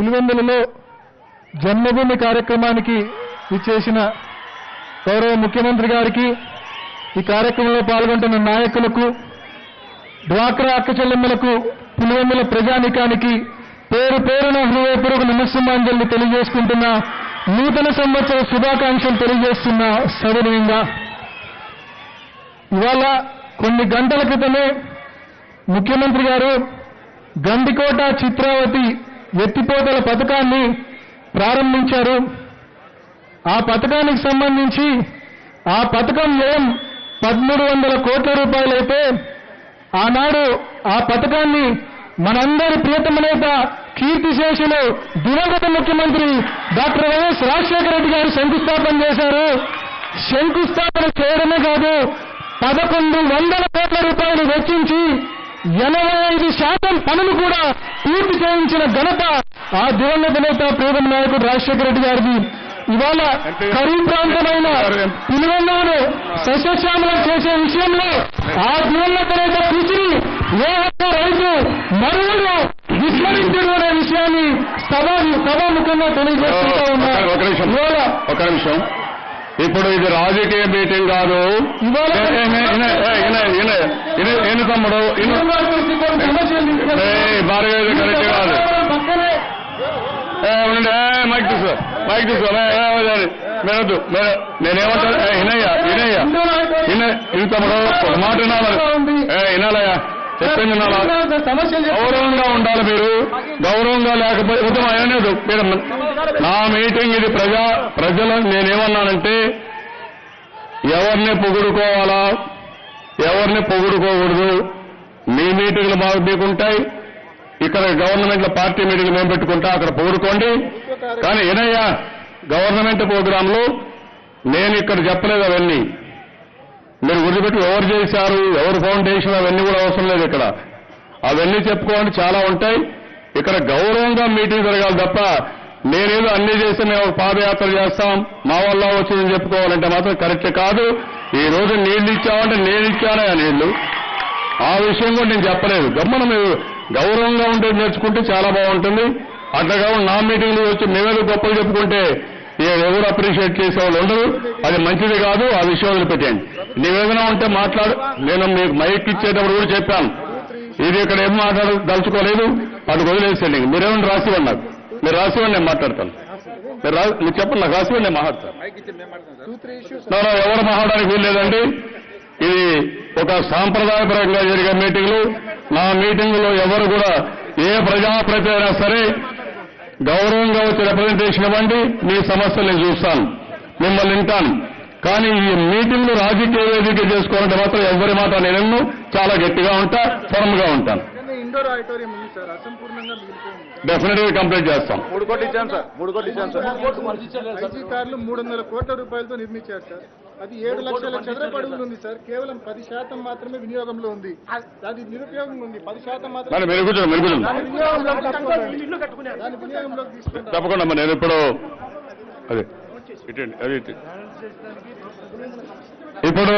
పులివెందులలో జన్మభూమి కార్యక్రమానికి ఇచ్చేసిన గౌరవ ముఖ్యమంత్రి గారికి, ఈ కార్యక్రమంలో పాల్గొంటున్న నాయకులకు, డ్వాక్రా అక్క చెల్లెమ్మలకు, పులివెందుల ప్రజానికానికి పేరు పేరున హృదయపూర్వక నమస్సుమాంజలి తెలియజేసుకుంటున్న, నూతన సంవత్సర శుభాకాంక్షలు తెలియజేస్తున్న సవినయంగా ఇవాళ కొన్ని గంటల క్రితమే ముఖ్యమంత్రి గారు గండికోట చిత్రావతి ఎత్తిపోతల పథకాన్ని ప్రారంభించారు. ఆ పథకానికి సంబంధించి ఆ పథకం వ్యయం 1300 కోట్ల రూపాయలైతే ఆనాడు ఆ పథకాన్ని మనందరి ప్రియతమ నేత కీర్తిశేషులు దివంగత ముఖ్యమంత్రి డాక్టర్ వైఎస్ రాజశేఖర రెడ్డి గారు శంకుస్థాపన చేశారు. శంకుస్థాపన చేయడమే కాదు, 1100 కోట్ల రూపాయలు వెచ్చించి 85% పనులు కూడా పూర్తి చేయించిన ఘనత ఆ దివంగత నేత ప్రియతమ నాయకుడు రాజశేఖర రెడ్డి గారిది. ఇవాళ కరువు ప్రాంతమైన పులివెందులను సస్యశ్యామలం చేసే విషయంలో ఆ దివంగత నేత కృషిని ఏ ఒక్క రైతు మరువులు విస్మరించడం అనే విషయాన్ని సభాముఖంగా తెలియజేస్తూ ఉన్నారు. ఒక నిమిషం, ఇప్పుడు ఇది రాజకీయ మీటింగ్ కాదు. తమ్ముడు భార్య కరెక్ట్ కాదు. మైక్ తీసుకో వినొద్దు. నేనేమంటాను, ఇది తమ్ముడు ఒక మాట వినాలయ్యా, చెప్పింది వినాలా? గౌరవంగా ఉండాలి. మీరు గౌరవంగా లేకపోతే అనేది మీరు నా మీటింగ్ ఇది ప్రజలు నేనేమన్నానంటే ఎవరిని పొగుడుకోవాలా, ఎవరిని పొగుడుకోకూడదు. మీ మీటింగ్లు మాకు మీకుంటాయి, ఇక్కడ గవర్నమెంట్ల పార్టీ మీటింగ్లు మేము పెట్టుకుంటా, అక్కడ పొగుడుకోండి. కానీ ఏనయ్యా గవర్నమెంట్ ప్రోగ్రాంలు నేను ఇక్కడ చెప్పలేదు. అవన్నీ మీరు గుర్తుపెట్టి ఎవరు చేశారు, ఎవరు ఫౌండేషన్, అవన్నీ కూడా అవసరం లేదు. ఇక్కడ అవన్నీ చెప్పుకోండి, చాలా ఉంటాయి. ఇక్కడ గౌరవంగా మీటింగ్ జరగాలి తప్ప నేనేదో అన్ని చేస్తే మేము పాదయాత్ర చేస్తాం, మా వల్ల వచ్చిందని చెప్పుకోవాలంటే మాత్రం కరెక్ట్ కాదు. ఈ రోజు నీళ్లు ఇచ్చామంటే నేను ఇచ్చానే ఆ నీళ్లు, ఆ విషయం కూడా నేను చెప్పలేదు. గమ్మన మీరు గౌరవంగా ఉండేది నేర్చుకుంటే చాలా బాగుంటుంది. అట్లా కాకుండా నా మీటింగ్లు వచ్చి మేమేదో గొప్పలు చెప్పుకుంటే ఎవరు అప్రిషియేట్ చేసేవాళ్ళు ఉండరు. అది మంచిది కాదు. ఆ విషయం వదిలిపెట్టండి. నివేదన ఉంటే మాట్లాడు. నేను మీకు మైక్ ఇచ్చేటప్పుడు కూడా చెప్పాను, ఇది ఇక్కడ ఏం మాట్లాడదలుచుకోలేదు, అది వదిలేసేయండి. మీరేమన్నా రాసివ్వండి, నాకు మీరు రాసివ్వండి, నేను మాట్లాడతాను. మీరు చెప్పండి, నాకు రాసివ్వండి, నేను మాట్లాడతాను. ఎవరు మాట్లాడడానికి వీల్లేదండి. ఇది ఒక సాంప్రదాయపరంగా జరిగే మీటింగ్లు. నా మీటింగులో ఎవరు కూడా ఏ ప్రజాప్రతినిధి అయినా సరే గౌరవంగా వచ్చి రిప్రజెంటేషన్ ఇవ్వండి, మీ సమస్యలు నేను చూస్తాను, మిమ్మల్ని వింటాను. కానీ ఈ మీటింగ్లు రాజకీయ వేదిక చేసుకోవాలంటే మాత్రం ఎవరి మాట నేను చాలా గట్టిగా ఉంటా, ఫర్మ్గా ఉంటాను. డెఫినెట్ గా కంప్లీట్ చేస్తాం. 3 కోట్లు ఇచ్చాను సార్. 3 కోట్లు ఇచ్చాను సార్. ఐజీ కార్లు 300 కోట్ల రూపాయలతో నిర్మించారు సార్. అది 7 లక్షల చదరపు అడుగులు ఉంది సార్. కేవలం 10% మాత్రమే వినియోగంలో ఉంది. అది నిరుపయోగం ఉంది. 10% మాత్రమే వినియోగంలోకి తీసుకుంటారు. తప్పకుండా నేను ఇప్పుడు అదే ఇప్పుడు